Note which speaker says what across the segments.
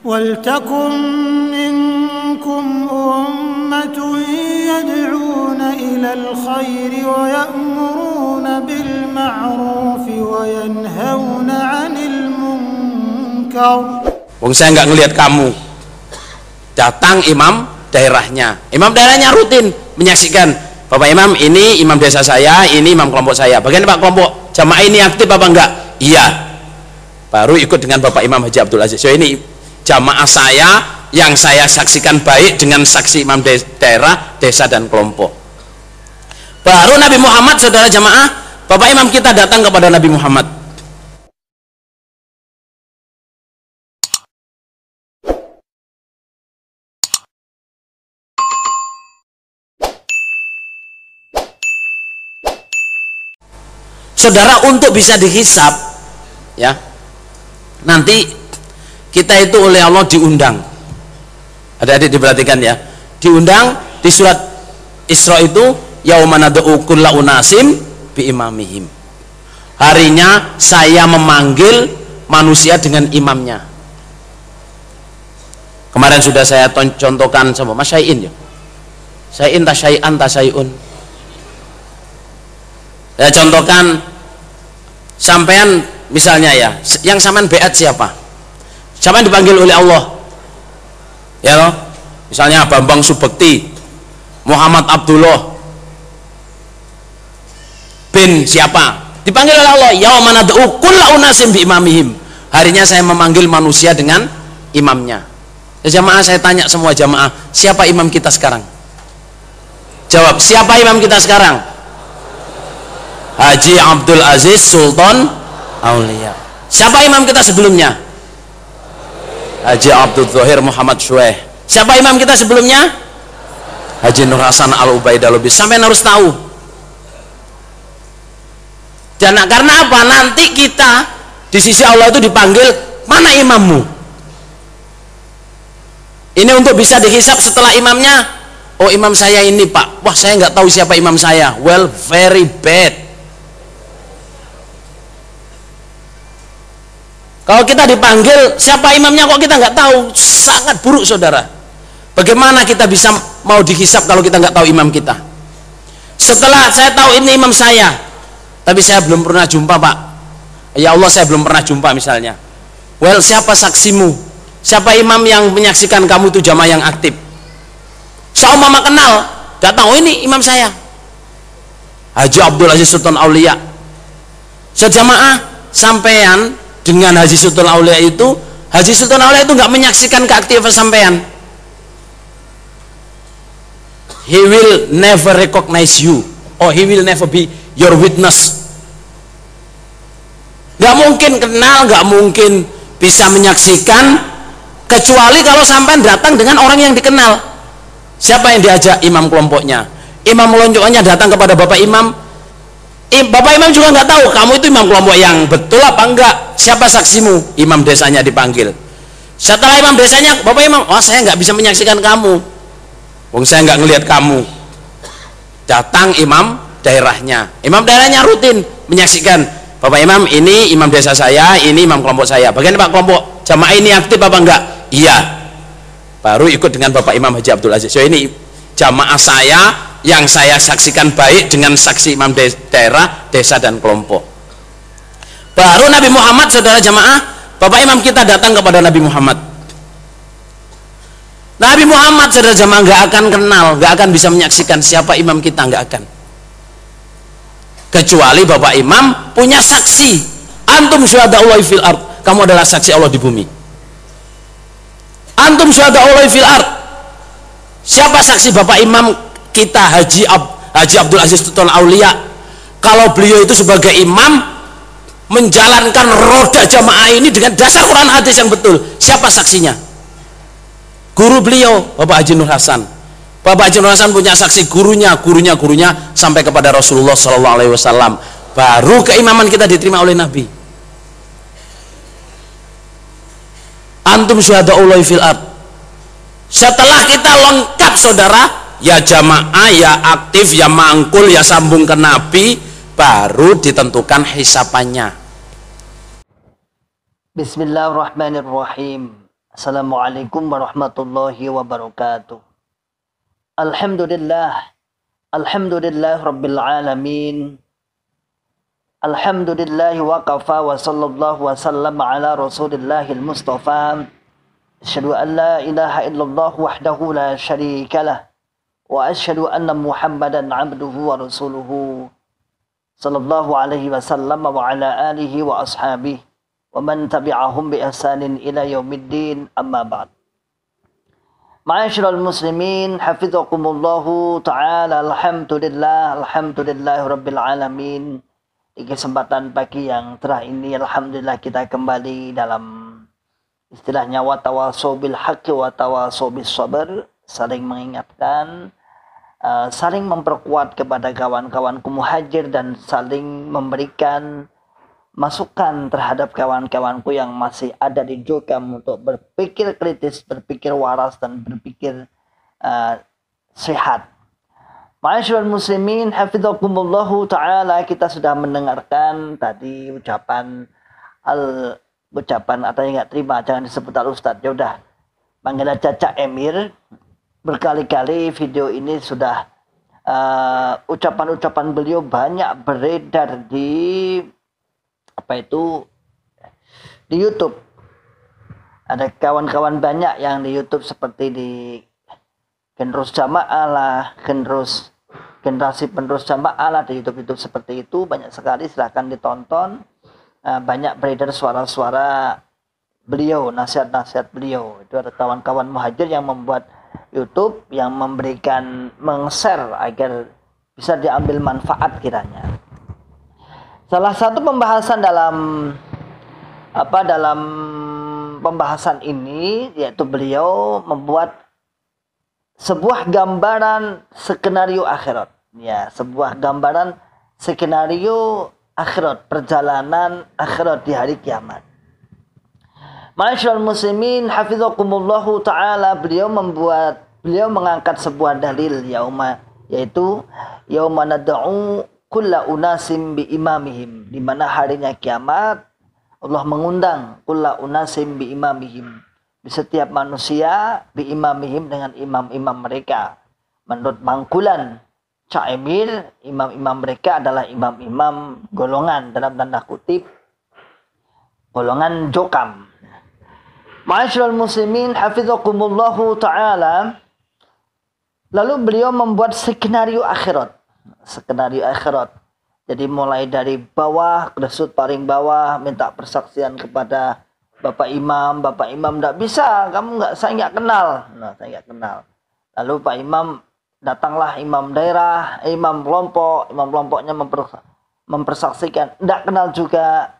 Speaker 1: وَلْتَكُنْ مِنْكُمْ أُمَّةٌ يَدْعُونَ إِلَى الْخَيْرِ وَيَأْمُرُونَ بِالْمَعْرُوفِ وَيَنْهَوْنَ عَنِ الْمُنْكَرِ.
Speaker 2: Wong saya nggak ngelihat kamu. Datang imam daerahnya. Imam daerahnya rutin menyaksikan. Bapak Imam, ini imam desa saya, ini imam kelompok saya. Bagaimana Pak kelompok? Jamaah ini aktif apa enggak? Iya. Baru ikut dengan Bapak Imam Haji Abdul Aziz. So ini jamaah saya yang saya saksikan baik dengan saksi imam daerah, desa dan kelompok. Baru Nabi Muhammad, saudara jamaah, Bapak Imam kita datang kepada Nabi Muhammad. Saudara, untuk bisa dihisab ya, nanti kita itu oleh Allah diundang. Adik-adik diperhatikan ya, diundang di surat Isra itu, yauma nad'u kulla unasim bi imamihim. Harinya saya memanggil manusia dengan imamnya. Kemarin sudah saya contohkan sama Mas Syai'in ya. Syai'in tasyai'an tasyai'un. Saya contohkan sampean misalnya ya, yang sampean beat siapa? Sampean dipanggil oleh Allah. Ya loh. Misalnya Bambang Subekti, Muhammad Abdullah bin siapa? Dipanggil oleh Allah, yauma nad'u kulla unasim bi imamihim. Harinya saya memanggil manusia dengan imamnya. Ya, jamaah, saya tanya semua jamaah, siapa imam kita sekarang? Jawab, siapa imam kita sekarang? Haji Abdul Aziz Sultan Aulia. Siapa imam kita sebelumnya? Haji Abdul Zahir Muhammad Syueh. Siapa imam kita sebelumnya? Haji Nur Hasan Al Ubaidah Lubis. Sampai harus tahu. Dan karena apa? Nanti kita di sisi Allah itu dipanggil, mana imammu? Ini untuk bisa dihisab setelah imamnya. Oh, imam saya ini Pak. Wah, saya nggak tahu siapa imam saya. Well, very bad. Kalau kita dipanggil siapa imamnya kok kita nggak tahu, sangat buruk saudara. Bagaimana kita bisa mau dihisab kalau kita nggak tahu imam kita? Setelah saya tahu ini imam saya, tapi saya belum pernah jumpa Pak. Ya Allah, saya belum pernah jumpa misalnya. Well, siapa saksimu? Siapa imam yang menyaksikan kamu itu jamaah yang aktif? Mama kenal, datang, oh ini imam saya, Haji Abdul Aziz Sultan Aulia. Sejamaah sampean dengan Haji Sultan Aulia itu, Haji Sultan Aulia itu nggak menyaksikan keaktifan sampean. He will never recognize you, or he will never be your witness. Nggak mungkin kenal, nggak mungkin bisa menyaksikan, kecuali kalau sampean datang dengan orang yang dikenal. Siapa yang diajak? Imam kelompoknya. Imam melonjokannya datang kepada Bapak Imam. Bapak Imam juga nggak tahu kamu itu imam kelompok yang betul apa enggak. Siapa saksimu? Imam desanya dipanggil. Setelah imam desanya, Bapak Imam, oh saya nggak bisa menyaksikan kamu. Wong saya nggak ngelihat kamu. Datang imam daerahnya. Imam daerahnya rutin menyaksikan. Bapak Imam, ini imam desa saya, ini imam kelompok saya. Bagaimana Pak kelompok? Jamaah ini aktif apa enggak? Iya. Baru ikut dengan Bapak Imam Haji Abdul Aziz. So ini jamaah saya yang saya saksikan baik dengan saksi imam daerah, desa dan kelompok. Baru Nabi Muhammad, saudara jamaah, Bapak Imam kita datang kepada Nabi Muhammad. Nabi Muhammad, saudara jamaah, nggak akan kenal, nggak akan bisa menyaksikan siapa imam kita, nggak akan. Kecuali Bapak Imam punya saksi. Antum syuhada'ullahi fil ard. Kamu adalah saksi Allah di bumi. Antum syuhada'ullahi fil ard. Siapa saksi Bapak Imam kita Haji Abdul Aziz Sultan Aulia? Kalau beliau itu sebagai imam menjalankan roda jamaah ini dengan dasar Quran hadis yang betul, siapa saksinya? Guru beliau Bapak Haji Nur Hasan. Bapak Haji Nur Hasan punya saksi gurunya sampai kepada Rasulullah SAW. Baru keimaman kita diterima oleh Nabi. Antum syuhada'ullahi fil ard. Setelah kita lengkap saudara, ya jamaah, ya aktif, ya mangkul, ya sambung ke Nabi, baru ditentukan hisapannya.
Speaker 3: Bismillahirrahmanirrahim. Assalamualaikum warahmatullahi wabarakatuh. Alhamdulillah. Alhamdulillah Rabbil Alamin. Alhamdulillah wa kafa wa sallallahu wa sallam ala rasulillahil mustafa. Asyhadu an la ilaha illallah wahdahu la syarika lah. Wa asyhadu anna Muhammadan abduhu wa rasuluhu. Sallallahu alaihi wasallam wa ala alihi wa ashabihi. Wa man tabi'ahum bi ihsanin ila yaumiddin, amma ba'd. Ma'asyiral muslimin, hafizakumullahu ta'ala. Alhamdulillah rabbil alamin. Di kesempatan pagi yang cerah ini, alhamdulillah kita kembali dalam istilahnya watawasau bil haqqi watawasau bis sabr, saling mengingatkan, saling memperkuat kepada kawan-kawanku muhajir dan saling memberikan masukan terhadap kawan-kawanku yang masih ada di Jokam untuk berpikir kritis, berpikir waras dan berpikir sehat. Ma'asyiral muslimin, hafizakumullahu ta'ala. Kita sudah mendengarkan tadi ucapan atau yang nggak terima jangan disebut al-ustadz. Ya udah, panggil aja Cak Emir. Berkali-kali video ini sudah ucapan-ucapan beliau banyak beredar di di YouTube. Ada kawan-kawan banyak yang di YouTube seperti di Generasi Jamaah lah, generasi penerus Jamaah lah, di YouTube seperti itu banyak sekali, silahkan ditonton. Banyak beredar suara-suara beliau, nasihat-nasihat beliau. Itu ada kawan-kawan muhajir yang membuat YouTube yang memberikan meng-share agar bisa diambil manfaat kiranya. Salah satu pembahasan dalam pembahasan ini yaitu beliau membuat sebuah gambaran skenario akhirat. Ya, sebuah gambaran skenario akhirat, perjalanan akhirat di hari kiamat. Ma'asyiral muslimin, hafizakumullahu ta'ala. Beliau mengangkat sebuah dalil yaitu yauma nad'u kulla unasim bi imamihim, di mana harinya kiamat Allah mengundang kulla unasim bi imamihim, di setiap manusia bi imamihim, dengan imam-imam mereka. Menurut mangkulan Cak Emir, imam-imam mereka adalah imam-imam golongan dalam tanda kutip golongan Jokam. Ma'asyiral muslimin, hafizakumullahu ta'ala. Lalu beliau membuat skenario akhirat. Jadi mulai dari bawah, kesud paling bawah, minta persaksian kepada Bapak Imam tidak bisa, saya nggak kenal. Saya nggak kenal. Lalu Pak Imam, datanglah imam daerah, imam kelompoknya mempersaksikan, nggak kenal juga.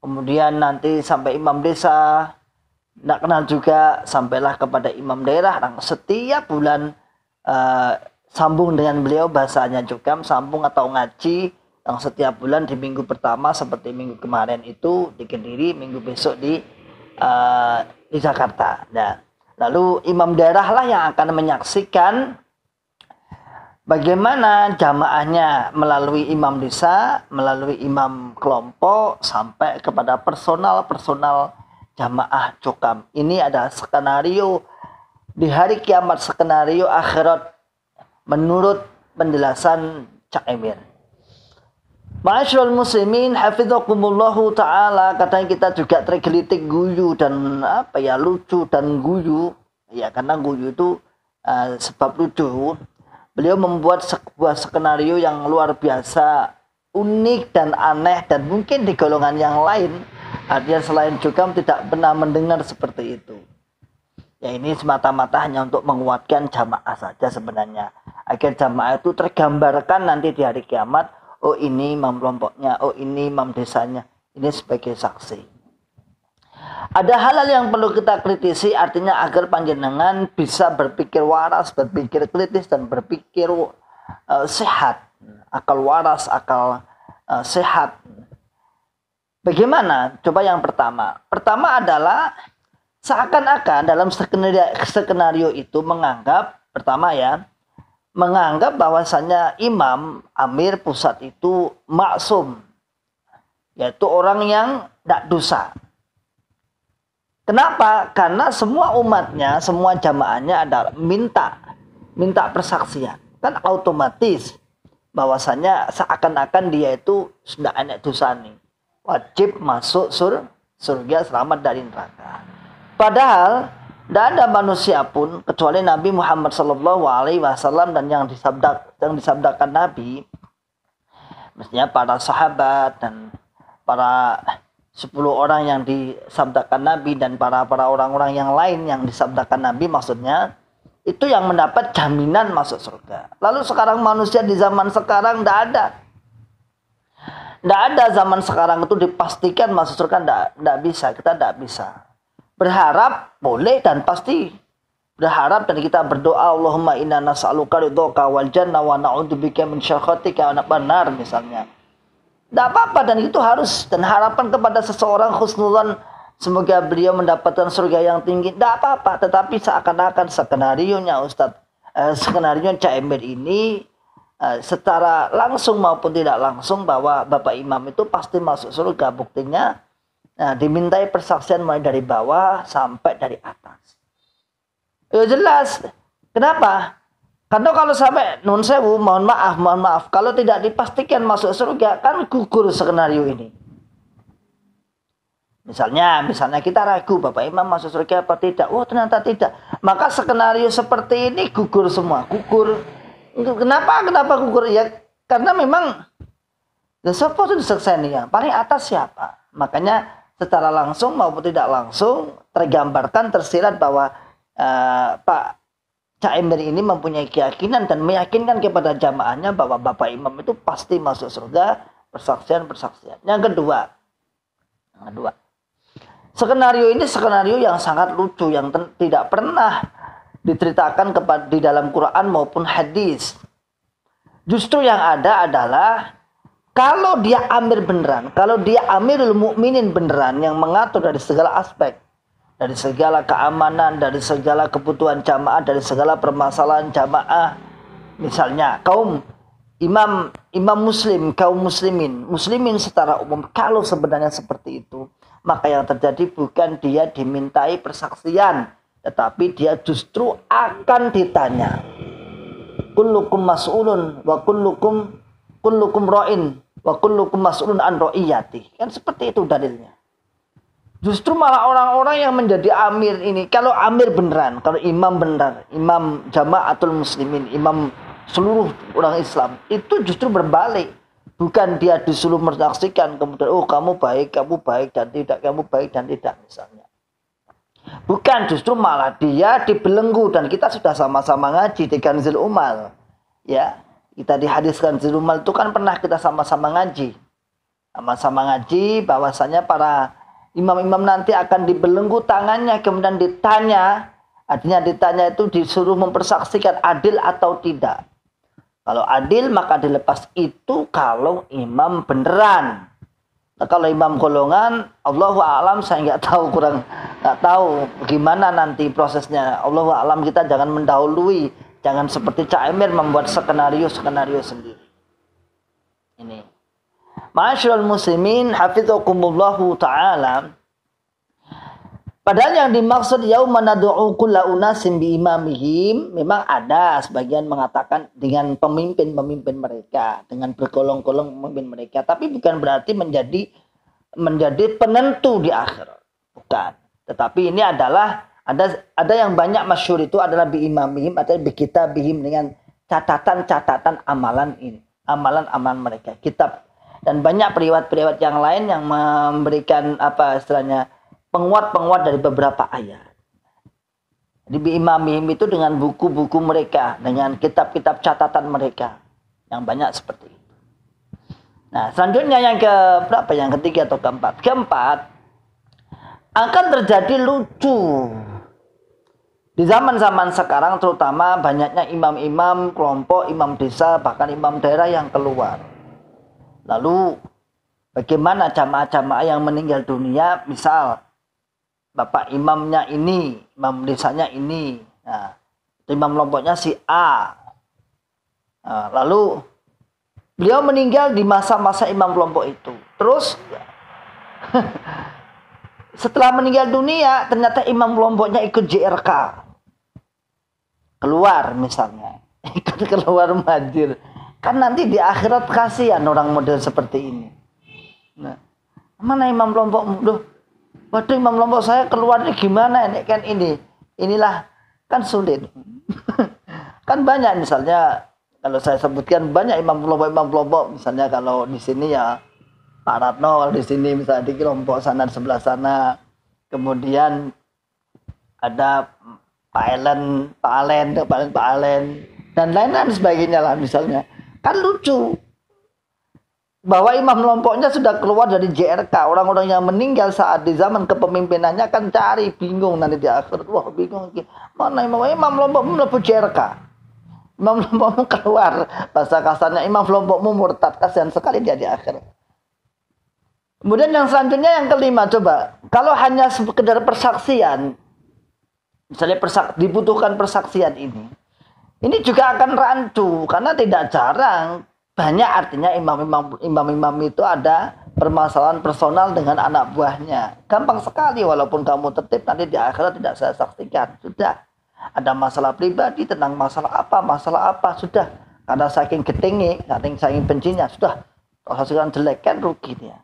Speaker 3: Kemudian nanti sampai imam desa, nggak kenal juga, sampailah kepada imam daerah. Setiap bulan sambung dengan beliau, bahasanya Jokam, sambung atau ngaji yang setiap bulan di minggu pertama seperti minggu kemarin itu di Kediri, minggu besok di Jakarta. Nah, lalu imam daerah lah yang akan menyaksikan bagaimana jamaahnya melalui imam desa, melalui imam kelompok sampai kepada personal jamaah Jokam. Ini ada skenario di hari kiamat, skenario akhirat menurut penjelasan Cak Emir. Ma'asyiral muslimin, hafizakumullahu ta'ala. Kadang kita juga tergelitik guyu dan lucu dan guyu. Ya, karena guyu itu sebab lucu. Beliau membuat sebuah skenario yang luar biasa, unik dan aneh, dan mungkin di golongan yang lain, artinya selain Jokam, tidak pernah mendengar seperti itu. Ya, ini semata-mata hanya untuk menguatkan jamaah saja sebenarnya, agar jamaah itu tergambarkan nanti di hari kiamat. Oh, ini imam kelompoknya, oh ini imam desanya, ini sebagai saksi. Ada hal-hal yang perlu kita kritisi, artinya agar panjenengan bisa berpikir waras, berpikir kritis, dan berpikir sehat, akal waras, akal sehat. Bagaimana? Coba yang pertama adalah seakan-akan dalam skenario itu menganggap bahwasanya imam amir pusat itu maksum, yaitu orang yang tidak dosa. Kenapa? Karena semua umatnya, semua jamaahnya adalah minta persaksian. Kan otomatis bahwasanya seakan-akan dia itu sudah enak dosa nih. Wajib masuk surga, selamat dari neraka. Padahal tidak ada manusia pun kecuali Nabi Muhammad SAW dan yang disabdakan Nabi, mestinya para sahabat dan para 10 orang yang disabdakan Nabi dan para orang-orang yang lain yang disabdakan Nabi, maksudnya itu yang mendapat jaminan masuk surga. Lalu sekarang manusia di zaman sekarang tidak ada. Tidak ada zaman sekarang itu dipastikan masuk surga, tidak bisa. Kita tidak bisa. Berharap boleh dan pasti. Berharap dan kita berdoa, Allahumma inna nas'aluka ridhoka wal jannah wa na'udzubika min syakhatika wa nar misalnya. Tidak apa-apa dan itu harus. Dan harapan kepada seseorang husnudzan, semoga beliau mendapatkan surga yang tinggi. Tidak apa-apa. Tetapi seakan-akan skenarionya skenario Cak Emir ini secara langsung maupun tidak langsung bahwa Bapak Imam itu pasti masuk surga. Buktinya dimintai persaksian mulai dari bawah sampai dari atas. Ya jelas. Kenapa? Karena kalau sampai nun sewu, mohon maaf, kalau tidak dipastikan masuk surga, kan gugur skenario ini. Misalnya kita ragu Bapak Imam masuk surga apa tidak? Oh ternyata tidak. Maka skenario seperti ini gugur semua, gugur. Kenapa gugur? Ya karena memang siapa itu disekseni ya? Paling atas siapa? Makanya secara langsung maupun tidak langsung tergambarkan, tersirat bahwa Pak Cak Emir ini mempunyai keyakinan dan meyakinkan kepada jamaahnya bahwa Bapak Imam itu pasti masuk surga, persaksian. Yang kedua, skenario ini skenario yang sangat lucu, yang tidak pernah diceritakan di dalam Quran maupun hadis. Justru yang ada adalah kalau dia amir beneran, kalau dia amirul mukminin beneran yang mengatur dari segala aspek, dari segala keamanan, dari segala kebutuhan jamaah, dari segala permasalahan jamaah. Misalnya kaum muslimin secara umum, kalau sebenarnya seperti itu, maka yang terjadi bukan dia dimintai persaksian, tetapi dia justru akan ditanya. Kullukum mas'ulun wa kullukum ra'in wa kullukum mas'ulun an ra'iyati. Kan seperti itu dalilnya. Justru malah orang-orang yang menjadi amir ini, kalau amir beneran, kalau imam beneran, imam jamaatul muslimin, imam seluruh orang Islam, itu justru berbalik. Bukan dia disuruh menyaksikan, kemudian oh kamu baik dan tidak, kamu baik dan tidak misalnya. Bukan, justru malah dia dibelenggu. Dan kita sudah sama-sama ngaji di Kanzil Umal. Ya, kita di hadis Kanzil Umal itu kan pernah kita sama-sama ngaji. Sama-sama ngaji bahwasanya para imam-imam nanti akan dibelenggu tangannya, kemudian ditanya, artinya ditanya itu disuruh mempersaksikan adil atau tidak. Kalau adil maka dilepas itu kalau imam beneran. Nah, kalau imam golongan, Allahu a'lam, saya nggak tahu gimana nanti prosesnya. Allahu a'lam, kita jangan mendahului, jangan seperti Cak Emir membuat skenario sendiri. Ini. Ma'asyiral muslimin hafizakumullahu ta'ala. Padahal yang dimaksud yauma nad'u kulla unasin bi imamihim, memang ada sebagian mengatakan dengan pemimpin mereka, dengan bergolong-golong pemimpin mereka, tapi bukan berarti menjadi penentu di akhirat. Bukan. Tetapi ini adalah ada yang banyak masyhur itu adalah bi imamihim atau bi kitabihim, dengan catatan amalan ini, amalan mereka, kitab. Dan banyak periwayat yang lain yang memberikan penguat dari beberapa ayat. Di imamihim itu dengan buku-buku mereka, dengan kitab-kitab catatan mereka, yang banyak seperti itu. Nah, selanjutnya yang keberapa? Yang ketiga atau keempat? Keempat, akan terjadi lucu di zaman-zaman sekarang, terutama banyaknya imam-imam kelompok, imam desa, bahkan imam daerah yang keluar. Lalu bagaimana jamaah-jamaah yang meninggal dunia, misal bapak imamnya ini, imam desanya ini, nah, imam kelompoknya si A. Nah, lalu beliau meninggal di masa-masa imam kelompok itu. Terus Setelah meninggal dunia, ternyata imam kelompoknya ikut JRK. Keluar misalnya. Ikut keluar majir. Kan nanti di akhirat kasihan orang model seperti ini. Nah, mana imam kelompok? Waduh, imam kelompok saya keluarnya gimana ini kan ini. Inilah kan sulit. Kan banyak misalnya kalau saya sebutkan banyak imam kelompok misalnya kalau di sini ya Pak Ratno, di sini misalnya di kelompok sana di sebelah sana. Kemudian ada Pak Alen dan lain-lain sebagainya lah misalnya. Kan lucu bahwa imam kelompoknya sudah keluar dari JRK. Orang-orang yang meninggal saat di zaman kepemimpinannya kan cari bingung nanti di akhirat. Wah bingung mana imam kelompokmu mlebu JRK. Imam kelompokmu keluar. Bahasa kasarnya imam kelompokmu murtad. Kasihan sekali dia di akhirat. Kemudian yang selanjutnya yang kelima, coba kalau hanya sekedar persaksian, misalnya dibutuhkan persaksian ini juga akan rancu karena tidak jarang banyak artinya imam-imam itu ada permasalahan personal dengan anak buahnya. Gampang sekali walaupun kamu tertib nanti di akhirat tidak saya saksikan. Sudah ada masalah pribadi tentang masalah apa sudah karena saking getingi, saking bencinya sudah saksikan jelek kan rugi dia.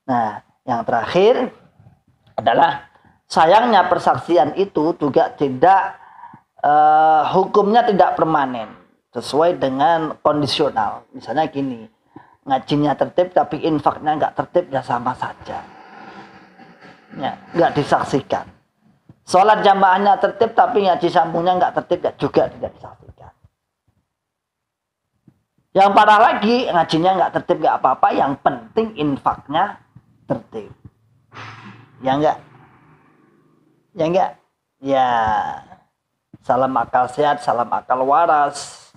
Speaker 3: Nah, yang terakhir adalah sayangnya persaksian itu juga tidak hukumnya tidak permanen, sesuai dengan kondisional. Misalnya gini, ngajinya tertib tapi infaknya nggak tertib ya sama saja, ya, nggak disaksikan. Sholat jamaahnya tertib tapi ngaji sambungnya nggak tertib ya juga tidak disaksikan. Yang parah lagi ngajinya nggak tertib nggak apa-apa, yang penting infaknya tertib. Ya enggak? Ya enggak? Ya. Salam akal sehat, salam akal waras,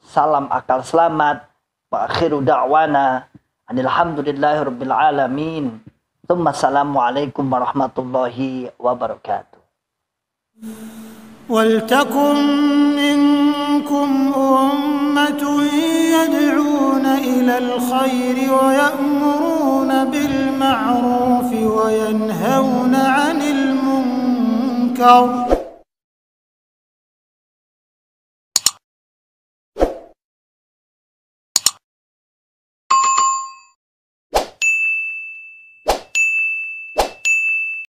Speaker 3: salam akal selamat. Wa akhiru da'wana alhamdulillahirabbil alamin. Assalamualaikum warahmatullahi wabarakatuh.
Speaker 1: ولتكن منكم أمة يدعون إلى الخير ويأمرون بالمعروف وينهون عن المنكر